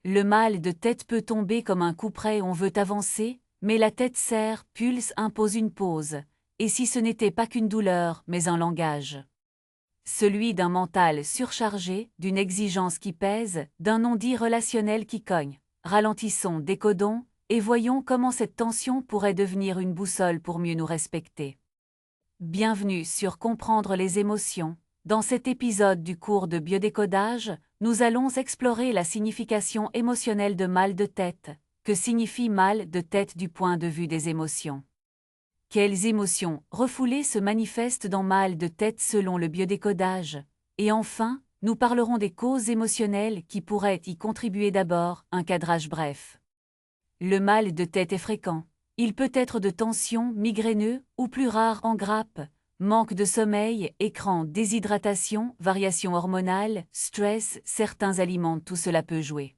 Le mal de tête peut tomber comme un couperet, on veut avancer, mais la tête serre, pulse, impose une pause. Et si ce n'était pas qu'une douleur, mais un langage? Celui d'un mental surchargé, d'une exigence qui pèse, d'un non-dit relationnel qui cogne. Ralentissons, décodons, et voyons comment cette tension pourrait devenir une boussole pour mieux nous respecter. Bienvenue sur Comprendre les émotions. Dans cet épisode du cours de biodécodage, nous allons explorer la signification émotionnelle de mal de tête. Que signifie mal de tête du point de vue des émotions? Quelles émotions refoulées se manifestent dans mal de tête selon le biodécodage? Et enfin, nous parlerons des causes émotionnelles qui pourraient y contribuer. D'abord, un cadrage bref. Le mal de tête est fréquent. Il peut être de tension, migraineux, ou plus rare en grappe. Manque de sommeil, écran, déshydratation, variations hormonales, stress, certains aliments, tout cela peut jouer.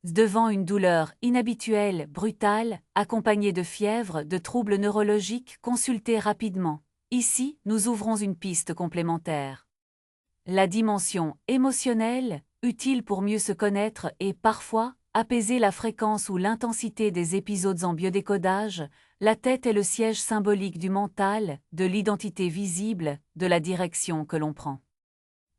Devant une douleur inhabituelle, brutale, accompagnée de fièvre, de troubles neurologiques, consultez rapidement. Ici, nous ouvrons une piste complémentaire. La dimension émotionnelle, utile pour mieux se connaître et, parfois, apaiser la fréquence ou l'intensité des épisodes en biodécodage. La tête est le siège symbolique du mental, de l'identité visible, de la direction que l'on prend.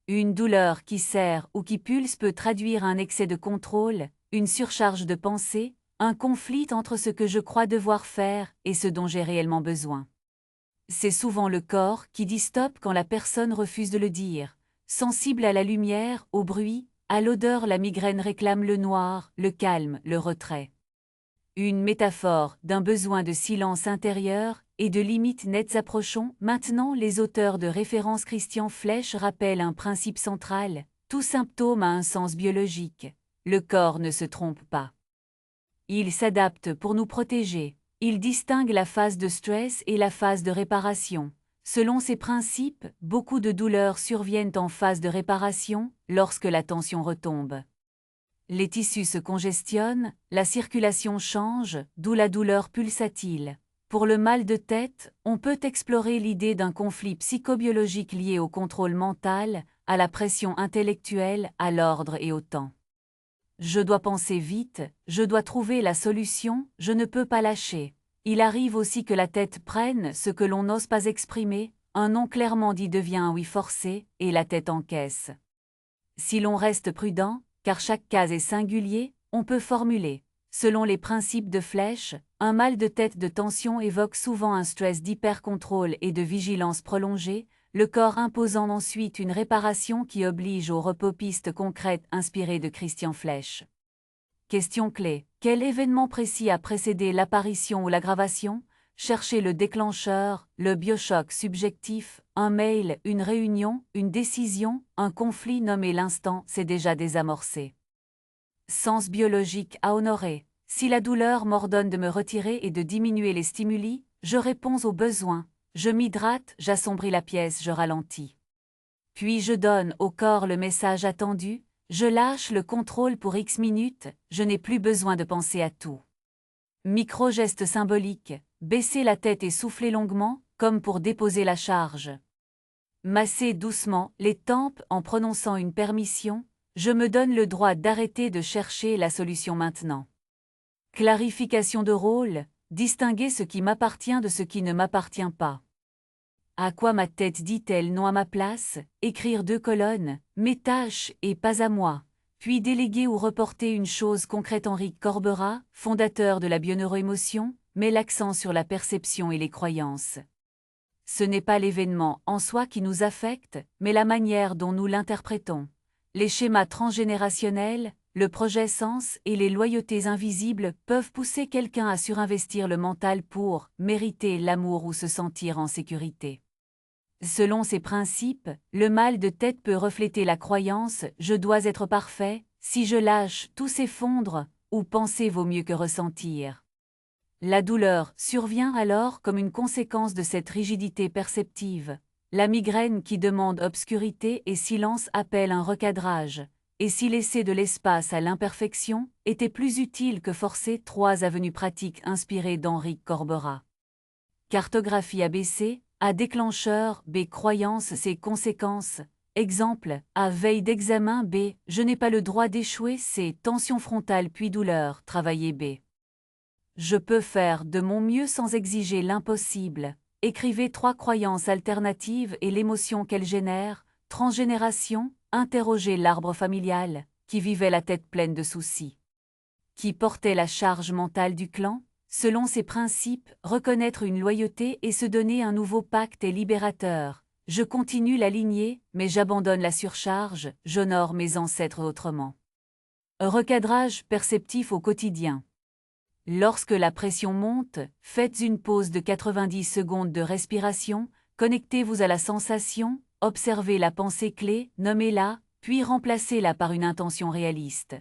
Une douleur qui serre ou qui pulse peut traduire un excès de contrôle, une surcharge de pensée, un conflit entre ce que je crois devoir faire et ce dont j'ai réellement besoin. C'est souvent le corps qui dit stop quand la personne refuse de le dire. Sensible à la lumière, au bruit, à l'odeur, la migraine réclame le noir, le calme, le retrait. Une métaphore d'un besoin de silence intérieur et de limites nettes. Approchons maintenant. Les auteurs de référence Christian Flech rappellent un principe central: tout symptôme a un sens biologique. Le corps ne se trompe pas. Il s'adapte pour nous protéger. Il distingue la phase de stress et la phase de réparation. Selon ces principes, beaucoup de douleurs surviennent en phase de réparation, lorsque la tension retombe. Les tissus se congestionnent, la circulation change, d'où la douleur pulsatile. Pour le mal de tête, on peut explorer l'idée d'un conflit psychobiologique lié au contrôle mental, à la pression intellectuelle, à l'ordre et au temps. Je dois penser vite, je dois trouver la solution, je ne peux pas lâcher. Il arrive aussi que la tête prenne ce que l'on n'ose pas exprimer, un non clairement dit devient un oui forcé, et la tête encaisse. Si l'on reste prudent, car chaque cas est singulier, on peut formuler. Selon les principes de Flech, un mal de tête de tension évoque souvent un stress d'hypercontrôle et de vigilance prolongée, le corps imposant ensuite une réparation qui oblige au repos. Piste concrète inspirée de Christian Flech. Question clé: quel événement précis a précédé l'apparition ou l'aggravation? Cherchez le déclencheur, le biochoc subjectif, un mail, une réunion, une décision, un conflit. Nommé l'instant, c'est déjà désamorcé. Sens biologique à honorer. Si la douleur m'ordonne de me retirer et de diminuer les stimuli, je réponds aux besoins. Je m'hydrate, j'assombris la pièce, je ralentis. Puis je donne au corps le message attendu, je lâche le contrôle pour X minutes, je n'ai plus besoin de penser à tout. Micro-geste symbolique, baisser la tête et souffler longuement, comme pour déposer la charge. Masser doucement les tempes en prononçant une permission, je me donne le droit d'arrêter de chercher la solution maintenant. Clarification de rôle, distinguer ce qui m'appartient de ce qui ne m'appartient pas. À quoi ma tête dit-elle non à ma place? Écrire 2 colonnes, mes tâches et pas à moi. Puis déléguer ou reporter une chose concrète. Henri Corbera, fondateur de la bioneuroémotion, met l'accent sur la perception et les croyances. Ce n'est pas l'événement en soi qui nous affecte, mais la manière dont nous l'interprétons. Les schémas transgénérationnels, le projet sens et les loyautés invisibles peuvent pousser quelqu'un à surinvestir le mental pour mériter l'amour ou se sentir en sécurité. Selon ces principes, le mal de tête peut refléter la croyance « je dois être parfait », si je lâche, tout s'effondre, ou penser vaut mieux que ressentir. La douleur survient alors comme une conséquence de cette rigidité perceptive. La migraine qui demande obscurité et silence appelle un recadrage. Et si laisser de l'espace à l'imperfection était plus utile que forcer? 3 avenues pratiques inspirées d'Henri Corbera. Cartographie ABC, A déclencheur, B croyance, C conséquences. Exemple, A. Veille d'examen. B. Je n'ai pas le droit d'échouer. C. Tension frontale puis douleur. Travailler. B. Je peux faire de mon mieux sans exiger l'impossible. Écrivez 3 croyances alternatives et l'émotion qu'elles génèrent. Transgénération. Interrogez l'arbre familial, qui vivait la tête pleine de soucis. Qui portait la charge mentale du clan? Selon ses principes, reconnaître une loyauté et se donner un nouveau pacte est libérateur. Je continue la lignée, mais j'abandonne la surcharge, j'honore mes ancêtres autrement. Recadrage perceptif au quotidien. Lorsque la pression monte, faites une pause de 90 secondes de respiration, connectez-vous à la sensation, observez la pensée clé, nommez-la, puis remplacez-la par une intention réaliste.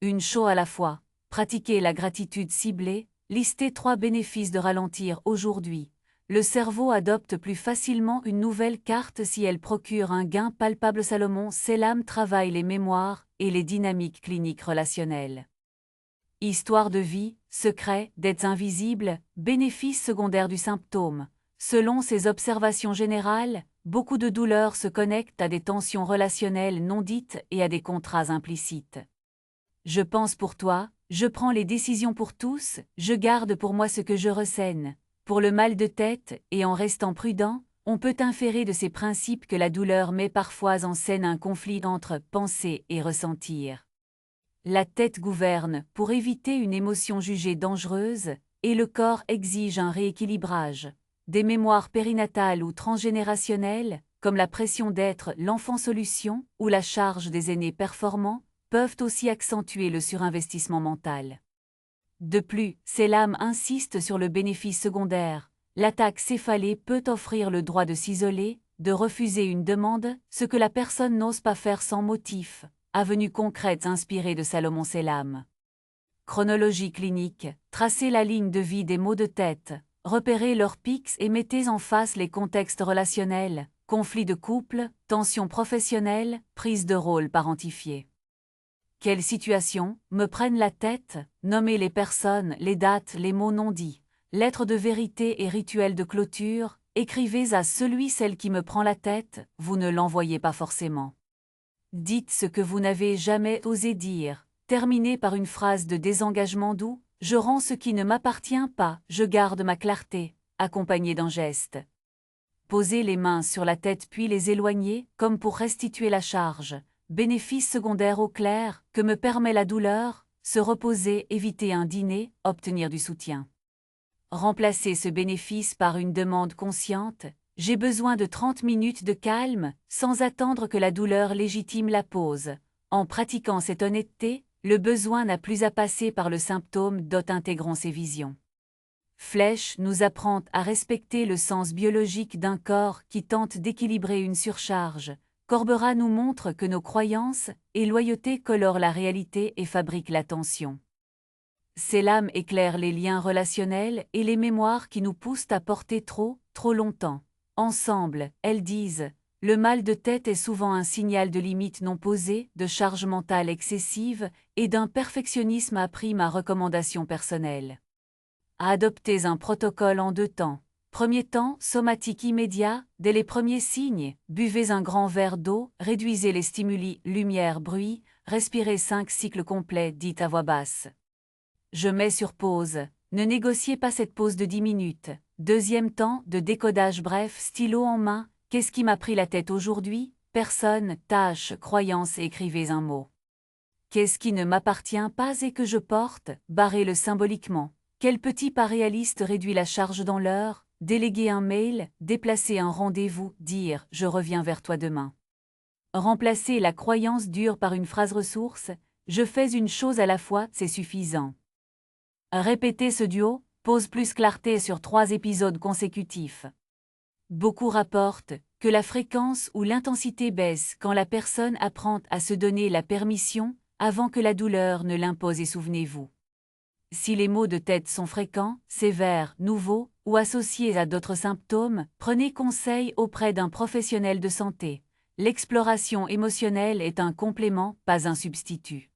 Une chose à la fois. Pratiquez la gratitude ciblée, listez 3 bénéfices de ralentir aujourd'hui. Le cerveau adopte plus facilement une nouvelle carte si elle procure un gain palpable. Salomon Selam travaille les mémoires et les dynamiques cliniques relationnelles. Histoire de vie, secret, dettes invisibles, bénéfices secondaires du symptôme. Selon ses observations générales, beaucoup de douleurs se connectent à des tensions relationnelles non dites et à des contrats implicites. Je pense pour toi, je prends les décisions pour tous, je garde pour moi ce que je ressens. Pour le mal de tête, et en restant prudent, on peut inférer de ces principes que la douleur met parfois en scène un conflit entre penser et ressentir. La tête gouverne pour éviter une émotion jugée dangereuse, et le corps exige un rééquilibrage. Des mémoires périnatales ou transgénérationnelles, comme la pression d'être l'enfant solution ou la charge des aînés performants, peuvent aussi accentuer le surinvestissement mental. De plus, Selam insiste sur le bénéfice secondaire. L'attaque céphalée peut offrir le droit de s'isoler, de refuser une demande, ce que la personne n'ose pas faire sans motif. Avenue concrète inspirée de Salomon Selam. Chronologie clinique, tracez la ligne de vie des maux de tête, repérez leurs pics et mettez en face les contextes relationnels, conflits de couple, tensions professionnelles, prise de rôle parentifiée. Quelles situations me prennent la tête? Nommez les personnes, les dates, les mots non dits. Lettres de vérité et rituels de clôture, écrivez à celui/celle qui me prend la tête, vous ne l'envoyez pas forcément. Dites ce que vous n'avez jamais osé dire. Terminez par une phrase de désengagement doux, je rends ce qui ne m'appartient pas, je garde ma clarté, accompagné d'un geste. Posez les mains sur la tête puis les éloignez, comme pour restituer la charge. Bénéfice secondaire au clair, que me permet la douleur, se reposer, éviter un dîner, obtenir du soutien. Remplacez ce bénéfice par une demande consciente, j'ai besoin de 30 minutes de calme, sans attendre que la douleur légitime la pause. En pratiquant cette honnêteté, le besoin n'a plus à passer par le symptôme. Intégrons ces visions. Flèche nous apprend à respecter le sens biologique d'un corps qui tente d'équilibrer une surcharge. Corbera nous montre que nos croyances et loyauté colorent la réalité et fabriquent la tension. Selam éclaire les liens relationnels et les mémoires qui nous poussent à porter trop longtemps. Ensemble, elles disent, le mal de tête est souvent un signal de limites non posées, de charge mentale excessive et d'un perfectionnisme appris. Ma recommandation personnelle. Adoptez un protocole en 2 temps. Premier temps, somatique immédiat, dès les premiers signes, buvez un grand verre d'eau, réduisez les stimuli, lumière, bruit, respirez 5 cycles complets, dites à voix basse. Je mets sur pause, ne négociez pas cette pause de 10 minutes. Deuxième temps, de décodage bref, stylo en main, qu'est-ce qui m'a pris la tête aujourd'hui? Personne, tâche, croyance, écrivez un mot. Qu'est-ce qui ne m'appartient pas et que je porte? Barrez-le symboliquement. Quel petit pas réaliste réduit la charge dans l'heure? Déléguer un mail, déplacer un rendez-vous, dire « je reviens vers toi demain ». Remplacer la croyance dure par une phrase ressource « je fais une chose à la fois, c'est suffisant ». Répéter ce duo, pose plus clarté sur 3 épisodes consécutifs. Beaucoup rapportent que la fréquence ou l'intensité baisse quand la personne apprend à se donner la permission avant que la douleur ne l'impose. Et souvenez-vous. Si les maux de tête sont fréquents, sévères, nouveaux ou associés à d'autres symptômes, prenez conseil auprès d'un professionnel de santé. L'exploration émotionnelle est un complément, pas un substitut.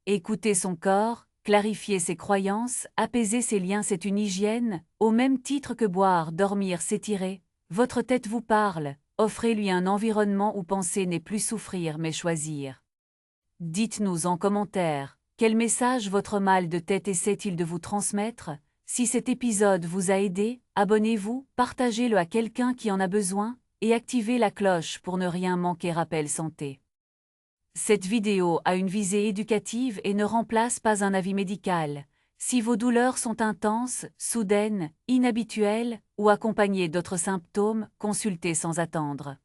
Écouter son corps, clarifier ses croyances, apaiser ses liens, c'est une hygiène, au même titre que boire, dormir, s'étirer. Votre tête vous parle, offrez-lui un environnement où penser n'est plus souffrir mais choisir. Dites-nous en commentaire, quel message votre mal de tête essaie-t-il de vous transmettre? Si cet épisode vous a aidé, abonnez-vous, partagez-le à quelqu'un qui en a besoin, et activez la cloche pour ne rien manquer. Rappel santé. Cette vidéo a une visée éducative et ne remplace pas un avis médical. Si vos douleurs sont intenses, soudaines, inhabituelles, ou accompagnées d'autres symptômes, consultez sans attendre.